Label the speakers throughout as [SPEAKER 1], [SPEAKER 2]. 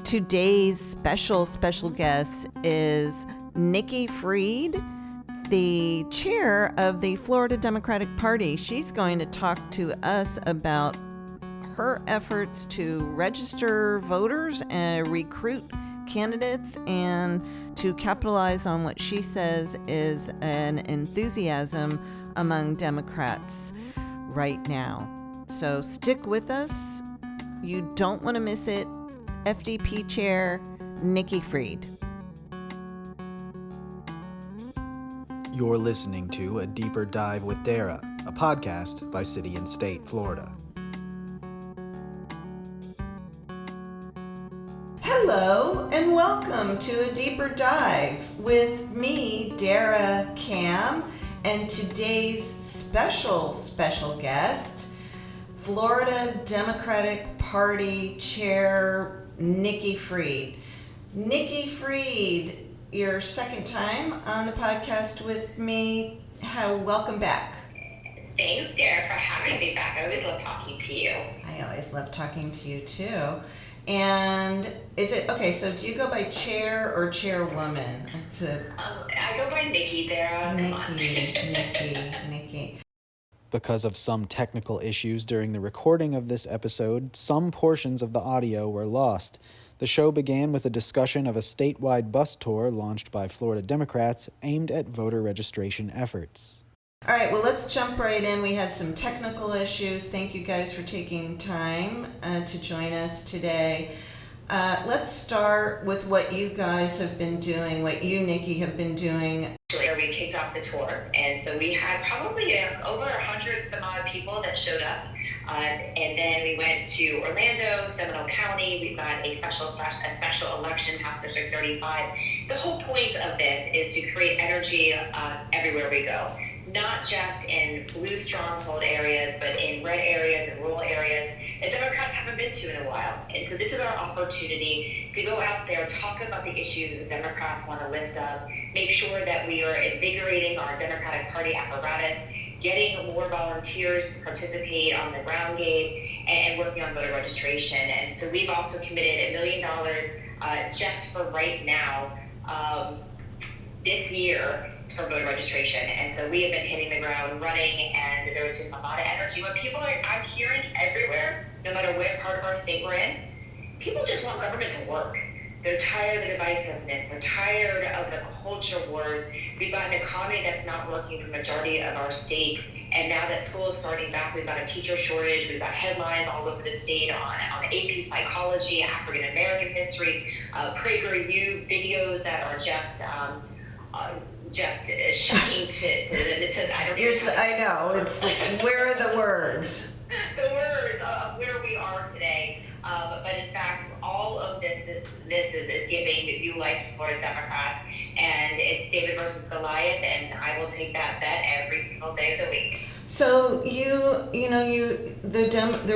[SPEAKER 1] Today's special guest is Nikki Fried, the chair of the Florida Democratic Party. She's going to talk to us about her efforts to register voters and recruit candidates and to capitalize on what she says is an enthusiasm among Democrats right now. So stick with us. You don't want to miss it. FDP Chair Nikki Fried.
[SPEAKER 2] You're listening to A Deeper Dive with Dara, a podcast by City and State, Florida.
[SPEAKER 1] Hello and welcome to A Deeper Dive with me, Dara Cam, and today's special guest, Florida Democratic Party Chair Nikki Fried. Nikki Fried, your second time on the podcast with me. Welcome back.
[SPEAKER 3] Thanks, Dara, for having me back. I always love talking to you.
[SPEAKER 1] I always love talking to you too. And is it okay? So do you go by chair or chairwoman?
[SPEAKER 3] I go by Nikki, Dara.
[SPEAKER 1] Nikki.
[SPEAKER 2] Because of some technical issues during the recording of this episode, some portions of the audio were lost. The show began with a discussion of a statewide bus tour launched by Florida Democrats aimed at voter registration efforts.
[SPEAKER 1] All right, well, let's jump right in. We had some technical issues. Thank you guys for taking time to join us today. Let's start with what you guys have been doing, what you, Nikki, have been doing.
[SPEAKER 3] We kicked off the tour, and so we had probably over 100 some odd people that showed up. And then we went to Orlando, Seminole County. We've got a special election, House District 35. The whole point of this is to create energy everywhere we go. Not just in blue stronghold areas, but in red areas and rural areas that Democrats haven't been to in a while. And so this is our opportunity to go out there, talk about the issues that Democrats want to lift up, make sure that we are invigorating our Democratic Party apparatus, getting more volunteers to participate on the ground game, and working on voter registration. And so we've also committed $1 million just for right now this year for voter registration. And so we have been hitting the ground running, and there's just a lot of energy. What I'm hearing everywhere, no matter what part of our state we're in, people just want government to work. They're tired of the divisiveness. They're tired of the culture wars. We've got an economy that's not working for the majority of our state. And now that school is starting back, we've got a teacher shortage. We've got headlines all over the state on AP psychology, African American history, PragerU videos that are just shocking to I don't know.
[SPEAKER 1] I know, it's like, where are the words?
[SPEAKER 3] The words of where we are today. But in fact, all of this is giving new life to Florida Democrats, and it's David versus Goliath, and I will take that bet every single day of the week.
[SPEAKER 1] So the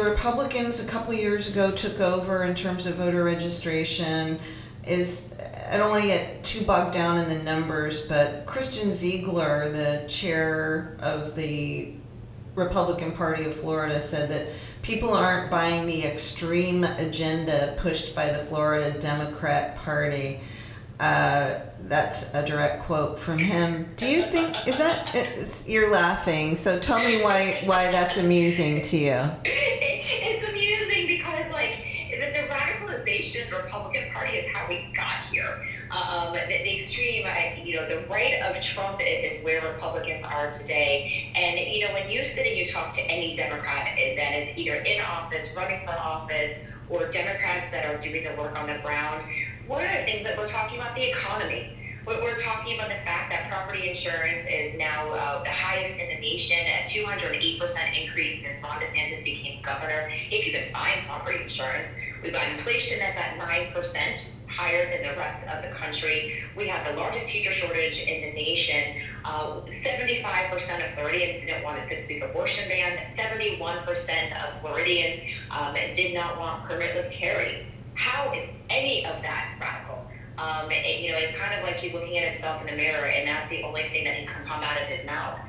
[SPEAKER 1] Republicans a couple years ago took over in terms of voter registration. I don't want to get too bogged down in the numbers, but Christian Ziegler, the chair of the Republican Party of Florida, said that people aren't buying the extreme agenda pushed by the Florida Democrat Party. That's a direct quote from him. Do you think, you're laughing, so tell me why that's amusing to you.
[SPEAKER 3] It's amusing because, the radicalization of the Republican Party is how we got here. The extreme, the right of Trump is where Republicans are today. And, when you sit and you talk to any Democrat that is either in office, running for office, or Democrats that are doing the work on the ground, one of the things that we're talking about, the economy. We're talking about the fact that property insurance is now the highest in the nation, at 208% increase since Ron DeSantis became governor. If you can find property insurance, we've got inflation that's at 9%, higher than the rest of the country. We have the largest teacher shortage in the nation. 75% of Floridians didn't want a 6-week abortion ban. 71% of Floridians did not want permitless carry. How is any of that radical? It's kind of like he's looking at himself in the mirror, and that's the only thing that can come out of his mouth,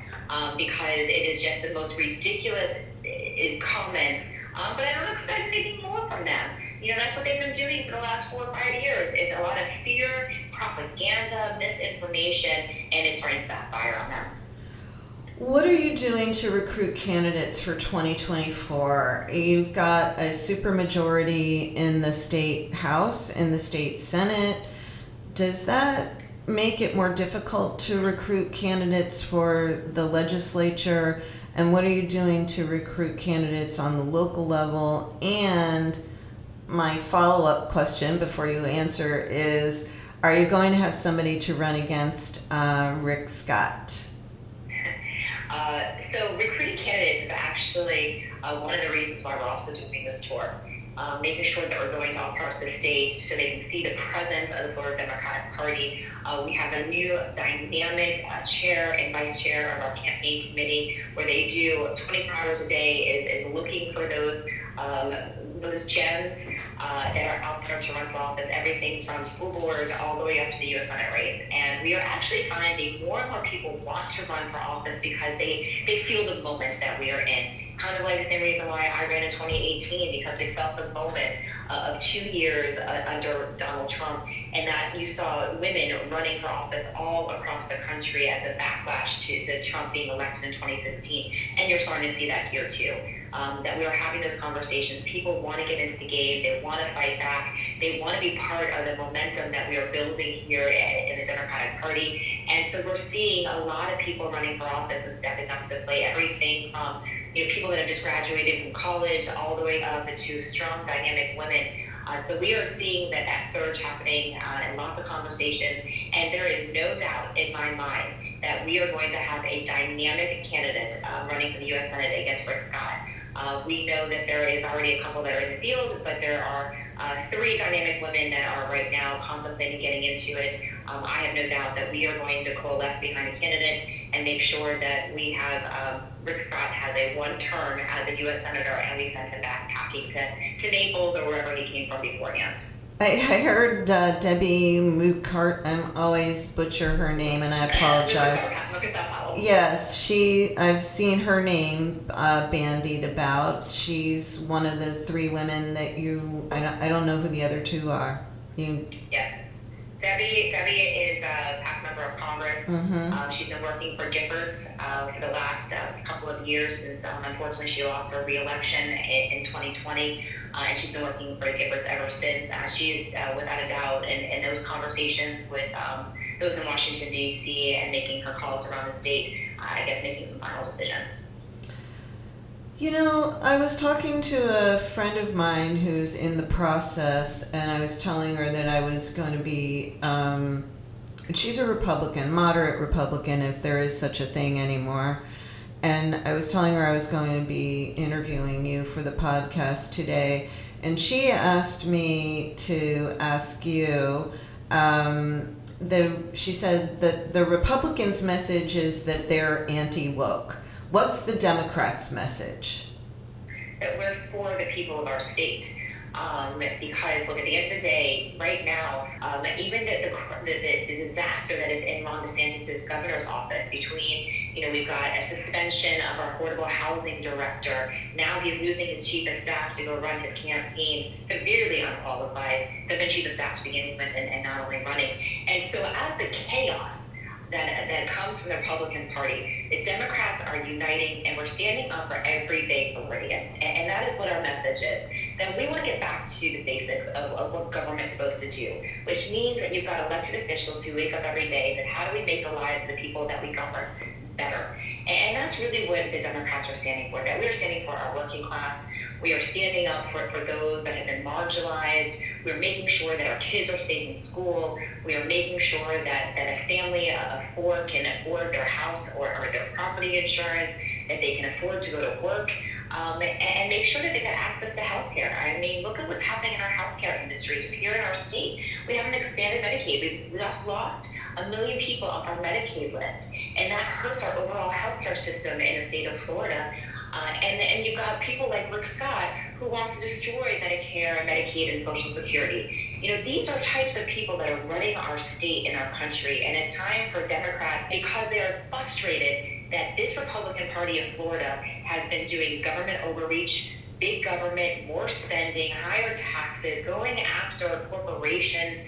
[SPEAKER 3] because it is just the most ridiculous comments. But I don't expect anything more from them. That's what they've been doing for the last 4 or 5 years, is a lot of fear, propaganda, misinformation, and it's starting to backfire on them.
[SPEAKER 1] What are you doing to recruit candidates for 2024? You've got a supermajority in the state house, in the state senate. Does that make it more difficult to recruit candidates for the legislature? And what are you doing to recruit candidates on the local level? And my follow-up question before you answer is, are you going to have somebody to run against Rick Scott?
[SPEAKER 3] So recruiting candidates is actually one of the reasons why we're also doing this tour. Making sure that we're going to all parts of the state so they can see the presence of the Florida Democratic Party. We have a new dynamic chair and vice chair of our campaign committee where they do 24 hours a day is looking for those gems that are out there to run for office, everything from school board all the way up to the U.S. Senate race. And we are actually finding more and more people want to run for office because they feel the moment that we are in. It's kind of like the same reason why I ran in 2018, because they felt the moment of 2 years under Donald Trump, and that you saw women running for office all across the country as a backlash to Trump being elected in 2016. And you're starting to see that here too. That we are having those conversations. People want to get into the game. They want to fight back. They want to be part of the momentum that we are building here in the Democratic Party. And so we're seeing a lot of people running for office and stepping up to play, everything from people that have just graduated from college all the way up to strong, dynamic women. So we are seeing that surge happening and lots of conversations. And there is no doubt in my mind that we are going to have a dynamic candidate running for the U.S. Senate against Rick Scott. We know that there is already a couple that are in the field, but there are 3 dynamic women that are right now contemplating getting into it. I have no doubt that we are going to coalesce behind a candidate and make sure that we have Rick Scott has a 1 term as a U.S. Senator, and we send him back packing to Naples or wherever he came from beforehand.
[SPEAKER 1] I heard Debbie Mukart. I'm always butcher her name, and I apologize. Yes, I've seen her name bandied about. She's one of the 3 women that you. I don't know who the other 2 are.
[SPEAKER 3] Yes. Debbie is a past member of Congress.
[SPEAKER 1] Mm-hmm.
[SPEAKER 3] She's been working for Giffords for the last couple of years since unfortunately she lost her re-election in 2020. And she's been working for Giffords ever since. She is without a doubt in those conversations with those in Washington, D.C. and making her calls around the state, making some final decisions.
[SPEAKER 1] I was talking to a friend of mine who's in the process, and I was telling her that I was going to be, she's a Republican, moderate Republican, if there is such a thing anymore. And I was telling her I was going to be interviewing you for the podcast today. And she asked me to ask you, she said that the Republicans' message is that they're anti-woke. What's the Democrats' message?
[SPEAKER 3] That we're for the people of our state. Because look, at the end of the day, right now, even the disaster that is in Ron DeSantis' governor's office between, we've got a suspension of our affordable housing director. Now he's losing his chief of staff to go run his campaign, severely unqualified, the chief of staff to begin with and not only running. And so as the chaos that comes from the Republican Party, the Democrats are uniting, and we're standing up for everyday Floridians. And that is what our message is, that we want to get back to the basics of what government's supposed to do, which means that you've got elected officials who wake up every day and say, how do we make the lives of the people that we govern better? And that's really what the Democrats are standing for, that we are standing for our working class. We are standing up for those that have been marginalized. We're making sure that our kids are staying in school. We are making sure that a family of 4 can afford their house or their property insurance, that they can afford to go to work, and make sure that they get access to health care. I mean, look at what's happening in our healthcare industry. Just here in our state, we have an expanded Medicaid. We just lost 1 million people off our Medicaid list, and that hurts our overall healthcare system in the state of Florida. And you've got people like Rick Scott who wants to destroy Medicare and Medicaid and Social Security. These are types of people that are running our state and our country. And it's time for Democrats, because they are frustrated that this Republican Party of Florida has been doing government overreach, big government, more spending, higher taxes, going after corporations,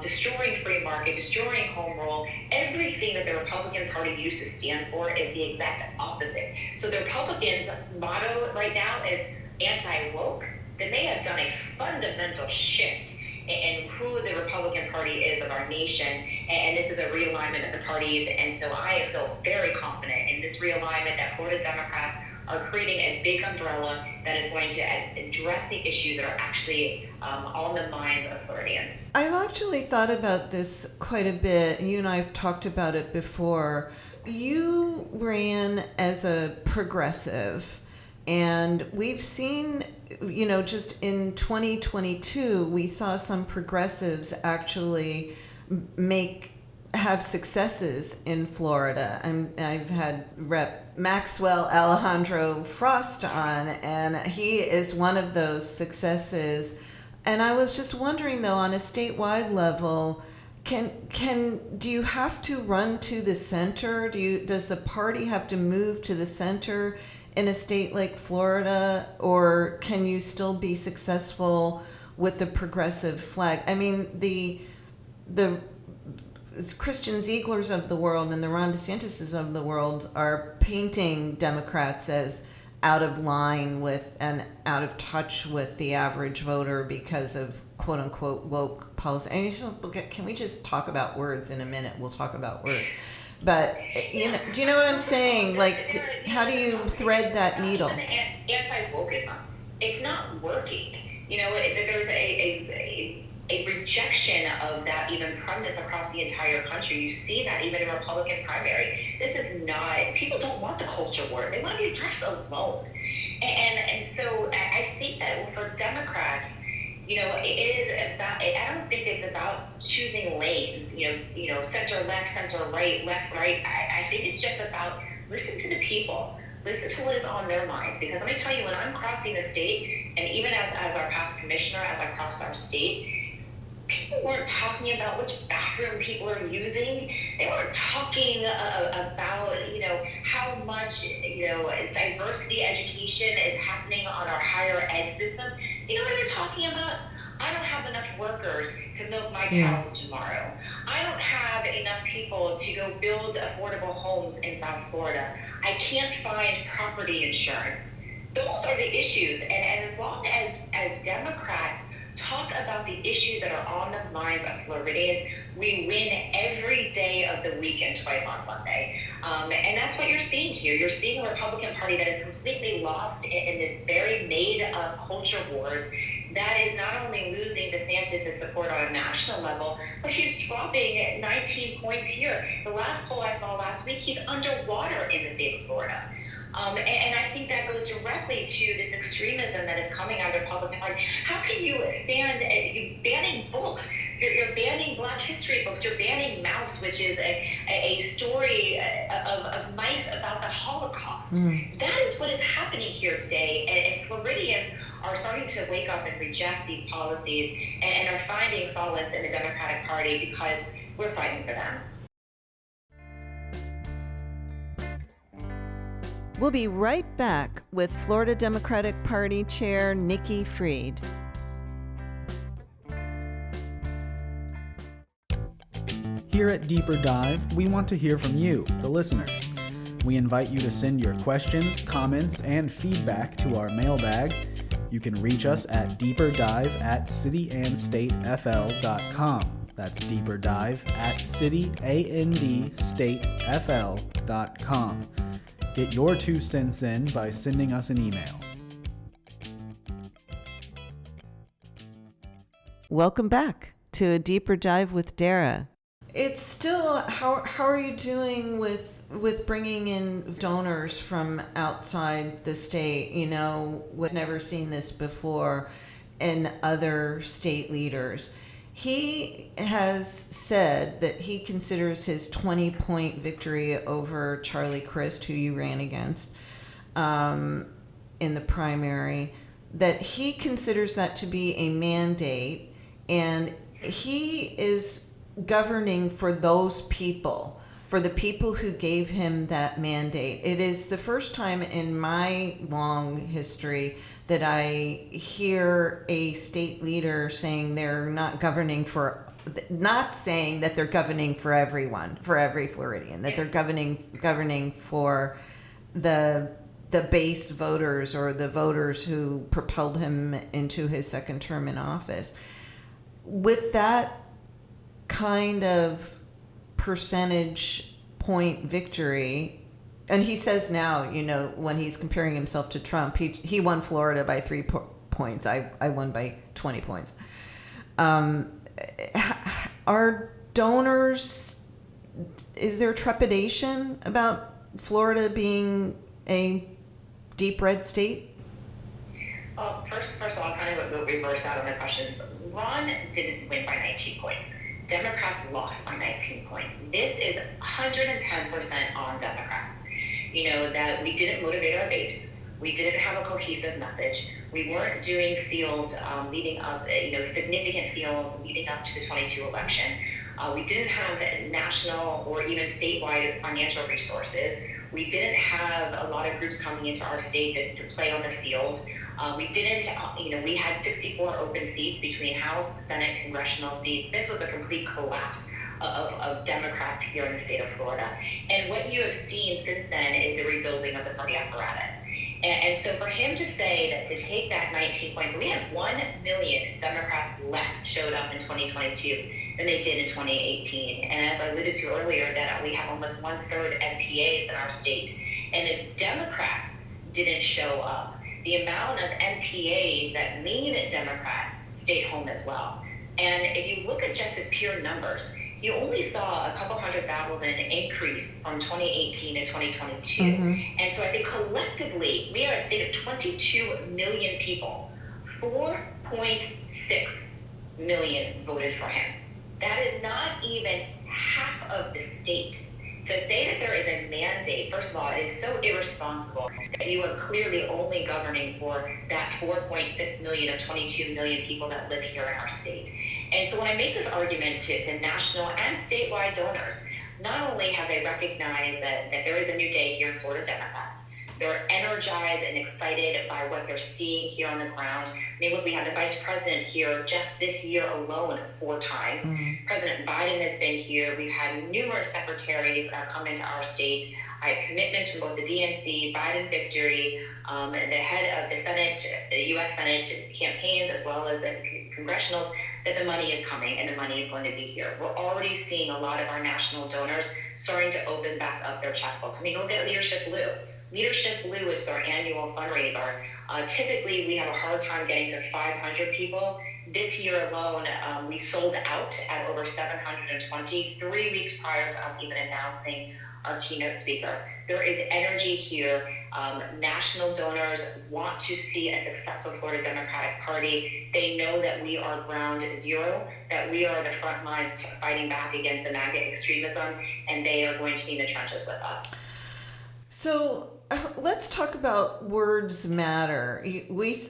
[SPEAKER 3] destroying free market, destroying home rule. Everything that the Republican Party used to stand for is the exact opposite. So the Republicans' motto right now is anti-woke. Then they have done a fundamental shift in who the Republican Party is of our nation, and this is a realignment of the parties. And so I feel very confident in this realignment that Florida Democrats are creating a big umbrella that is going to address the issues that are actually on the minds of Floridians.
[SPEAKER 1] I've actually thought about this quite a bit. You and I have talked about it before. You ran as a progressive, and we've seen, just in 2022, we saw some progressives actually have successes in Florida. I've had Rep. Maxwell Alejandro Frost on, and he is one of those successes. And I was just wondering, though, on a statewide level, do you have to run to the center? Does the party have to move to the center in a state like Florida, or can you still be successful with the progressive flag? I mean, the Christian Zieglers of the world and the Ron DeSantis of the world are painting Democrats as out of line with and out of touch with the average voter because of quote unquote woke policy. Can we just talk about words in a minute? We'll talk about words. But do you know what I'm saying? Like, how do you thread that needle?
[SPEAKER 3] Anti-wokeism, it's not working. There's a rejection of that even premise across the entire country. You see that even in Republican primary. This is not, people don't want the culture wars. They want to be left alone. And so I think that for Democrats, it is about, I don't think it's about choosing lanes, center left, center right, left, right. I think it's just about listen to the people. Listen to what is on their mind. Because let me tell you, when I'm crossing the state, and even as our past commissioner, as I cross our state, people weren't talking about which bathroom people are using. They weren't talking about, how much, diversity education is happening on our higher ed system. You know what they're talking about? I don't have enough workers to milk my cows tomorrow. I don't have enough people to go build affordable homes in South Florida. I can't find property insurance. Those are the issues. And as long as Democrats talk about the issues that are on the minds of Floridians, we win every day of the week and twice on Sunday. And that's what you're seeing here. You're seeing a Republican Party that is completely lost in this very made-up culture wars that is not only losing DeSantis' support on a national level, but he's dropping 19 points here. The last poll I saw last week, he's underwater in the state of Florida. And I think that goes directly to this extremism that is coming out of the Republican Party. How can you stand you banning books? You're banning Black history books. You're banning Mouse, which is a story of mice about the Holocaust. That is what is happening here today. And Floridians are starting to wake up and reject these policies and are finding solace in the Democratic Party because we're fighting for them.
[SPEAKER 1] We'll be right back with Florida Democratic Party Chair Nikki Fried.
[SPEAKER 2] Here at Deeper Dive, we want to hear from you, the listeners. We invite you to send your questions, comments, and feedback to our mailbag. You can reach us at deeperdive@cityandstatefl.com. That's deeperdive@cityandstatefl.com. Get your 2 cents in by sending us an email.
[SPEAKER 1] Welcome back to a deeper dive with Dara. It's still, how are you doing with bringing in donors from outside the state? We've never seen this before in other state leaders. He has said that he considers his 20-point victory over Charlie Crist, who you ran against in the primary, that he considers that to be a mandate, and he is governing for those people, for the people who gave him that mandate. It is the first time in my long history that I hear a state leader saying they're not saying that they're governing for everyone, for every Floridian, that they're governing for the base voters or the voters who propelled him into his second term in office. With that kind of percentage point victory, and he says now, when he's comparing himself to Trump, he won Florida by 3 points. I won by 20 points. Are donors, is there trepidation about Florida being a deep red state?
[SPEAKER 3] Well, first of all, kind of we'll reverse that on the questions. Ron didn't win by 19 points. Democrats lost by 19 points. This is 110% on Democrats. That we didn't motivate our base. We didn't have a cohesive message. We weren't doing fields leading up, significant fields leading up to the 22 election. We didn't have national or even statewide financial resources. We didn't have a lot of groups coming into our state to play on the field. We didn't, we had 64 open seats between House, Senate, congressional seats. This was a complete collapse of Democrats here in the state of Florida. And what you have seen since then is the rebuilding of the party apparatus. And so for him to say that, to take that 19 points, we had 1 million Democrats less showed up in 2022 than they did in 2018. And as I alluded to earlier, that we have almost 1/3 NPAs in our state. And if Democrats didn't show up, the amount of NPAs that lean Democrat stayed home as well. And if you look at just his pure numbers, you only saw a couple 100,000 increase from 2018 to 2022. Mm-hmm. And so I think collectively, we are a state of 22 million people. 4.6 million voted for him. That is not even half of the state. To say that there is a mandate, first of all, it is so irresponsible that you are clearly only governing for that 4.6 million of 22 million people that live here in our state. And so when I make this argument to national and statewide donors, not only have they recognized that there is a new day here in Florida Democrats, they're energized and excited by what they're seeing here on the ground. I mean, look, we have the vice president here just this year alone 4 times. Mm-hmm. President Biden has been here. We've had numerous secretaries come into our state. I have commitments from both the DNC, Biden victory, the head of the Senate, the U.S. Senate campaigns, as well as the congressionals, that the money is coming and the money is going to be here. We're already seeing a lot of our national donors starting to open back up their checkbooks. I mean, look at Leadership Blue. Leadership Blue is our annual fundraiser. Typically, we have a hard time getting to 500 people. This year alone, we sold out at over 720, 3 weeks prior to us even announcing our keynote speaker. There is energy here. National donors want to see a successful Florida Democratic Party. They know that we are ground zero, that we are the front lines fighting back against the MAGA extremism, and they are going to be in the trenches with us.
[SPEAKER 1] So let's talk about words matter.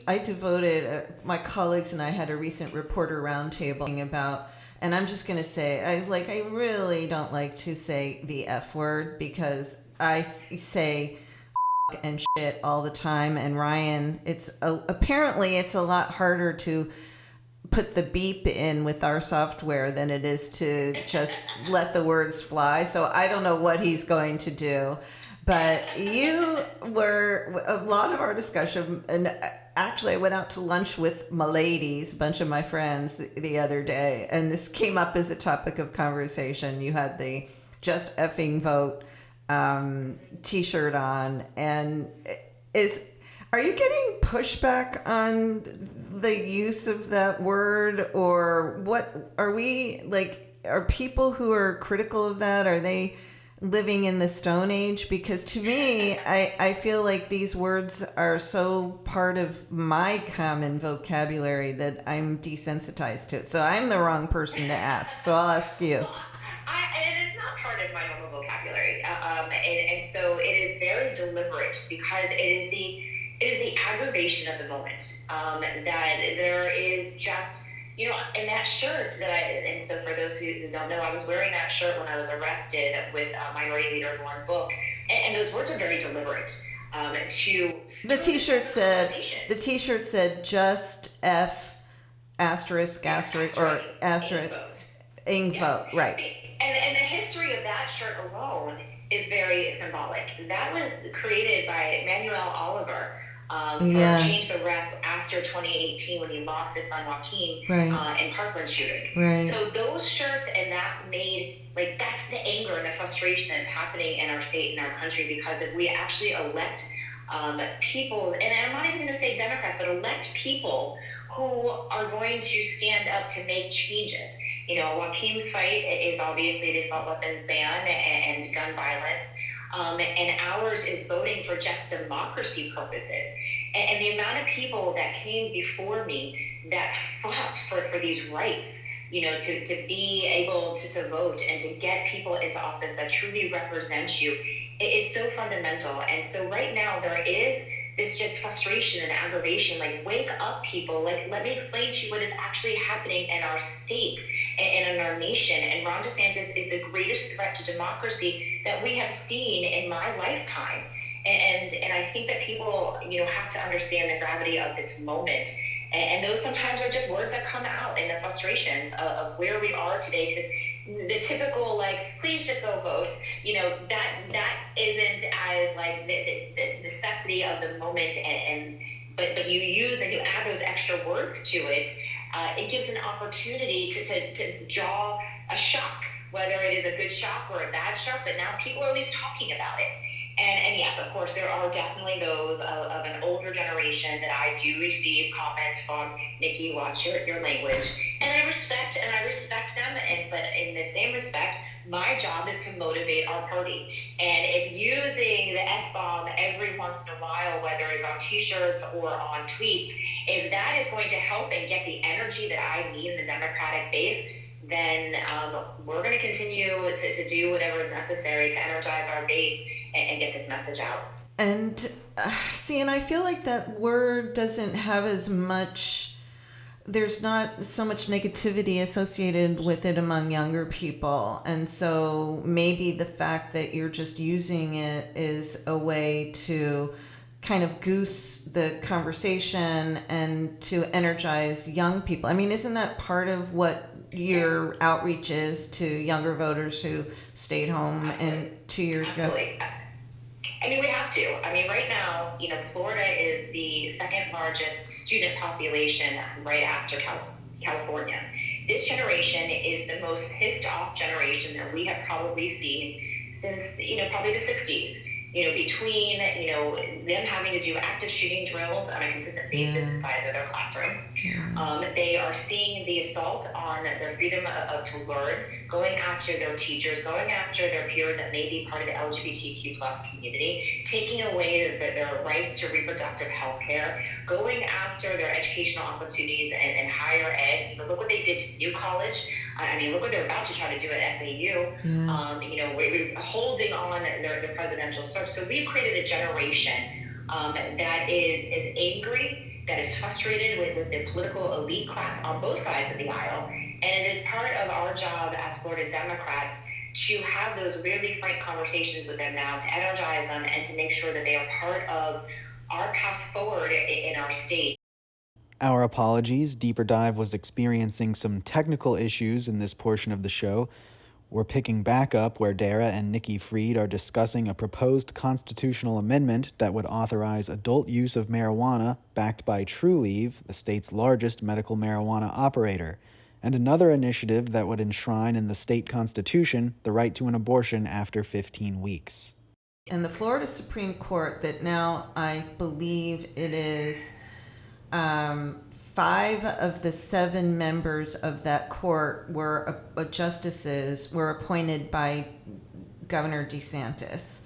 [SPEAKER 1] I devoted, my colleagues and I had a recent reporter roundtable about, and I'm just going to say, I really don't like to say the F word because I say f- and shit all the time. And Ryan, apparently it's a lot harder to put the beep in with our software than it is to just let the words fly. So I don't know what he's going to do. But a lot of our discussion, and actually I went out to lunch with my ladies, a bunch of my friends the other day, and this came up as a topic of conversation. You had the Just Effing Vote t-shirt on, and are you getting pushback on the use of that word, or what are people who are critical of that, are they living in the Stone Age? Because to me, I feel like these words are so part of my common vocabulary that I'm desensitized to it. So I'm the wrong person to ask. So I'll ask you.
[SPEAKER 3] It is not part of my normal vocabulary. And so it is very deliberate because it is the aggravation of the moment. That there is just, and that shirt and so for those who don't know, I was wearing that shirt when I was arrested with Minority Leader Lauren Book, and those words are very deliberate. to
[SPEAKER 1] The T-shirt said just F asterisk asterisk or asterisk ing vote, right?
[SPEAKER 3] And the history of that shirt alone is very symbolic. That was created by Manuel Oliver for Change the Ref after 2018 when he lost his son Joaquin in Parkland shooting.
[SPEAKER 1] Right.
[SPEAKER 3] So those shirts and that made, like, that's the anger and the frustration that's happening in our state and our country, because if we actually elect people, and I'm not even going to say Democrats, but elect people who are going to stand up to make changes. You know, Joaquin's fight is obviously the assault weapons ban and gun violence. And ours is voting for just democracy purposes. And the amount of people that came before me that fought for these rights, you know, to be able to vote and to get people into office that truly represent you, it is so fundamental. And so right now there is this just frustration and aggravation, like, wake up, people. Like, let me explain to you what is actually happening in our state and in our nation. And Ron DeSantis is the greatest threat to democracy that we have seen in my lifetime. And I think that people, you know, have to understand the gravity of this moment. And those sometimes are just words that come out in the frustrations of where we are today, because the typical, like, please just go vote, you know, that isn't as, like, the necessity of the moment, but you use and you add those extra words to it, it gives an opportunity to draw a shock, whether it is a good shock or a bad shock, but now people are at least talking about it. And yes, of course, there are definitely those of an older generation that I do receive comments from, Nikki, watch your language. And I respect them, but in the same respect, my job is to motivate our party. And if using the F-bomb every once in a while, whether it's on T-shirts or on tweets, if that is going to help and get the energy that I need in the Democratic base, then we're going to continue to do whatever is necessary to energize our base and get this message out.
[SPEAKER 1] And and I feel like that word doesn't have as much, there's not so much negativity associated with it among younger people. And so maybe the fact that you're just using it is a way to kind of goose the conversation and to energize young people. I mean, isn't that part of what your outreach is to younger voters who stayed home and 2 years ago?
[SPEAKER 3] I mean, we have to. I mean, right now, you know, Florida is the second largest student population right after California. This generation is the most pissed off generation that we have probably seen since, you know, probably the 60s. You know, between, you know, them having to do active shooting drills on a consistent basis inside of their classroom. They are seeing the assault on their freedom to learn, going after their teachers, going after their peers that may be part of the LGBTQ plus community, taking away their rights to reproductive health care, going after their educational opportunities and higher ed. You know, look what they did to New College. I mean, look what they're about to try to do at FAU. You know, we're holding on their presidential search. So we've created a generation that is angry, that is frustrated with the political elite class on both sides of the aisle. And it is part of our job as Florida Democrats to have those really frank conversations with them now, to energize them and to make sure that they are part of our path forward in our state.
[SPEAKER 2] Our apologies. Deeper Dive was experiencing some technical issues in this portion of the show. We're picking back up where Dara and Nikki Fried are discussing a proposed constitutional amendment that would authorize adult use of marijuana backed by TruLeave, the state's largest medical marijuana operator, and another initiative that would enshrine in the state constitution the right to an abortion after 15 weeks.
[SPEAKER 1] And the Florida Supreme Court, that now I believe it is 5 of the 7 members of that court were justices were appointed by Governor DeSantis.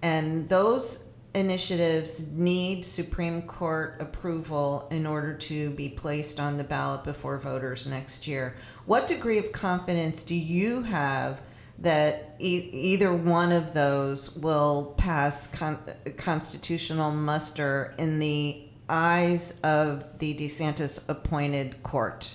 [SPEAKER 1] And those initiatives need Supreme Court approval in order to be placed on the ballot before voters next year. What degree of confidence do you have that either one of those will pass constitutional muster in the eyes of the DeSantis appointed court?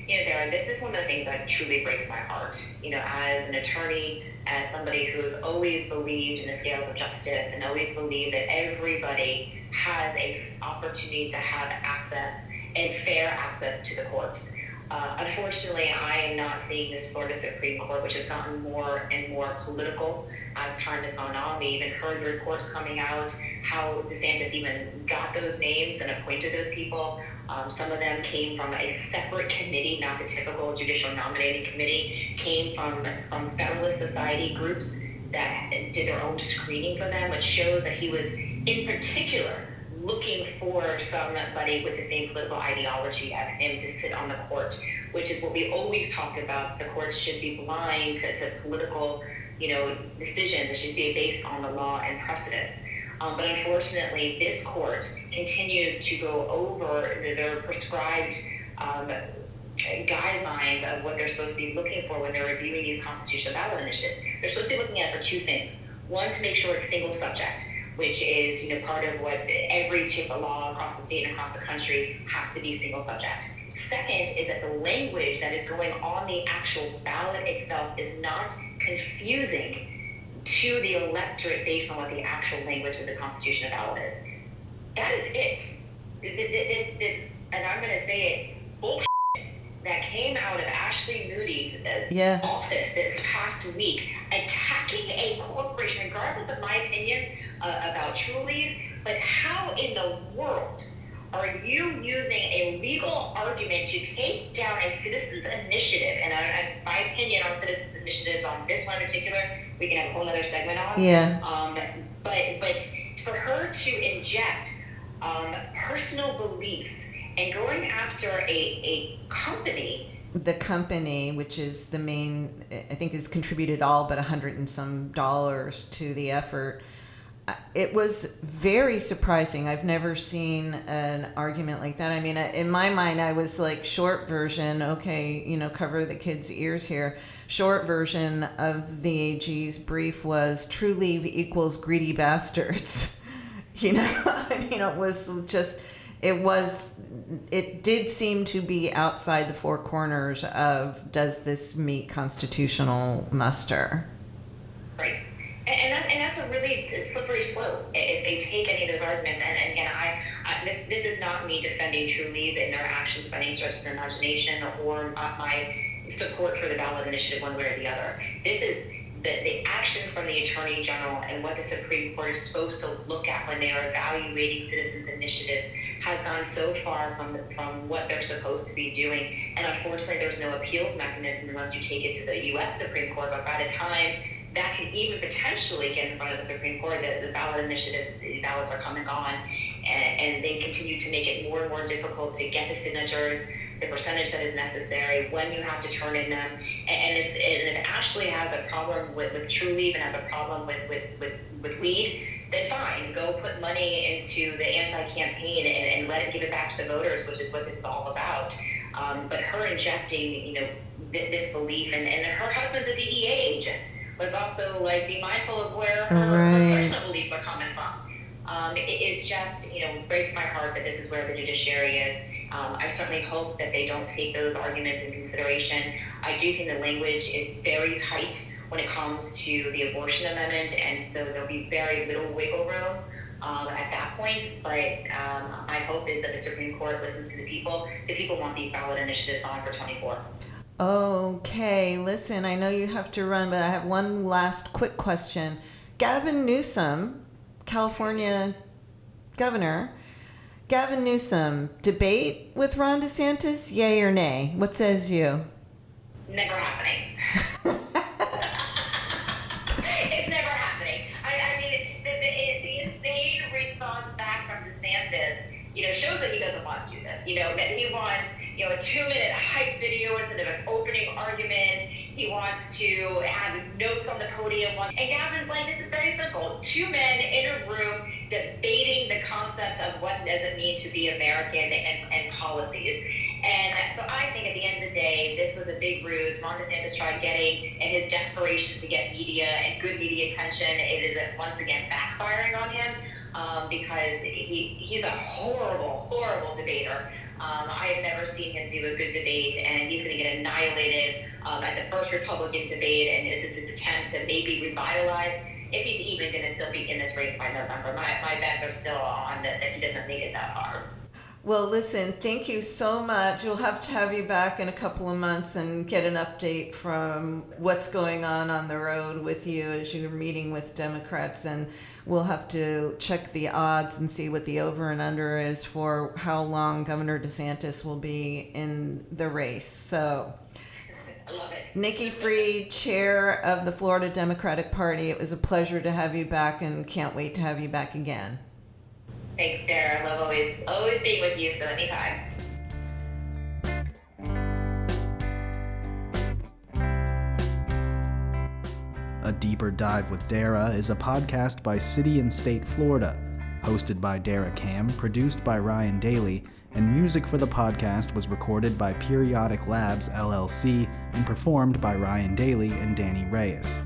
[SPEAKER 3] You know, Darren, this is one of the things that truly breaks my heart. You know, as an attorney, as somebody who's always believed in the scales of justice and always believed that everybody has an opportunity to have access and fair access to the courts. Unfortunately, I am not seeing this Florida Supreme Court, which has gotten more and more political as time has gone on. We even heard reports coming out how DeSantis even got those names and appointed those people. Some of them came from a separate committee, not the typical judicial nominating committee, came from Federalist Society groups that did their own screenings of them, which shows that he was in particular looking for somebody with the same political ideology as him to sit on the court, which is what we always talk about. The courts should be blind to political, decisions. It should be based on the law and precedents. But unfortunately, this court continues to go over their prescribed guidelines of what they're supposed to be looking for when they're reviewing these constitutional ballot initiatives. They're supposed to be looking at it for two things. One, to make sure it's single subject, which is part of what every type of law across the state and across the country has to be single subject. Second is that the language that is going on the actual ballot itself is not confusing to the electorate based on what the actual language of the constitutional ballot is. That is it. This, and I'm going to say it, bullshit that came out of Ashley Moody's office this past week, attacking a corporation, regardless of my opinions about Trulieve, but how in the world are you using a legal argument to take down a citizens initiative? And my opinion on citizens initiatives on this one in particular, we can have a whole other segment on.
[SPEAKER 1] Yeah.
[SPEAKER 3] But for her to inject personal beliefs and going after a company.
[SPEAKER 1] The company, which is the main, I think has contributed all but $100 and some to the effort. It was very surprising. I've never seen an argument like that. I mean, in my mind, I was like, short version, okay, cover the kids' ears here. Short version of the AG's brief was Trulieve equals greedy bastards. I mean, it did seem to be outside the four corners of, does this meet constitutional muster?
[SPEAKER 3] Right. And that's a really slippery slope if they take any of those arguments. And again, this is not me defending Trulieve and their actions by any stretch of the imagination or my support for the ballot initiative one way or the other. This is the actions from the Attorney General and what the Supreme Court is supposed to look at when they are evaluating citizens' initiatives has gone so far from what they're supposed to be doing. And unfortunately, there's no appeals mechanism unless you take it to the U.S. Supreme Court. But by the time that can even potentially get in front of the Supreme Court, the ballot initiatives, the ballots are coming on, and they continue to make it more and more difficult to get the signatures, the percentage that is necessary, when you have to turn in them. And if Ashley has a problem with Trulieve and has a problem with weed, then fine, go put money into the anti-campaign and let it give it back to the voters, which is what this is all about. But her injecting, this belief, and her husband's a DEA agent. Let's also be mindful of where her personal beliefs are coming from. It's just, breaks my heart that this is where the judiciary is. I certainly hope that they don't take those arguments in consideration. I do think the language is very tight when it comes to the abortion amendment, and so there'll be very little wiggle room at that point. But my hope is that the Supreme Court listens to the people. The people want these ballot initiatives on for 24.
[SPEAKER 1] Okay, listen, I know you have to run, but I have one last quick question. Gavin Newsom, California governor, Gavin Newsom, debate with Ron DeSantis, yay or nay? What says you?
[SPEAKER 3] Never happening. It's never happening. I mean, the insane response back from DeSantis, shows that he doesn't want to do this. That he wants, a 2-minute hype video instead of an opening argument. He wants to have notes on the podium. And Gavin's like, this is very simple. 2 men in a room debating the concept of what does it mean to be American and policies. And so I think at the end of the day, this was a big ruse. Ron DeSantis tried getting, and his desperation to get media and good media attention, it is once again backfiring on him because he's a horrible, horrible debater. I have never seen him do a good debate, and he's going to get annihilated at the first Republican debate, and this is his attempt to maybe revitalize, if he's even going to still be in this race by November. My bets are still on that he doesn't make it that far.
[SPEAKER 1] Well, listen, thank you so much. We'll have to have you back in a couple of months and get an update from what's going on the road with you as you're meeting with Democrats. And we'll have to check the odds and see what the over and under is for how long Governor DeSantis will be in the race. So,
[SPEAKER 3] I love it.
[SPEAKER 1] Nikki Fried, chair of the Florida Democratic Party, it was a pleasure to have you back and can't wait to have you back again.
[SPEAKER 3] Thanks, Sarah. I love always being with you, so anytime.
[SPEAKER 2] A Deeper Dive with Dara is a podcast by City and State Florida, hosted by Dara Cam, produced by Ryan Daly, and music for the podcast was recorded by Periodic Labs, LLC, and performed by Ryan Daly and Danny Reyes.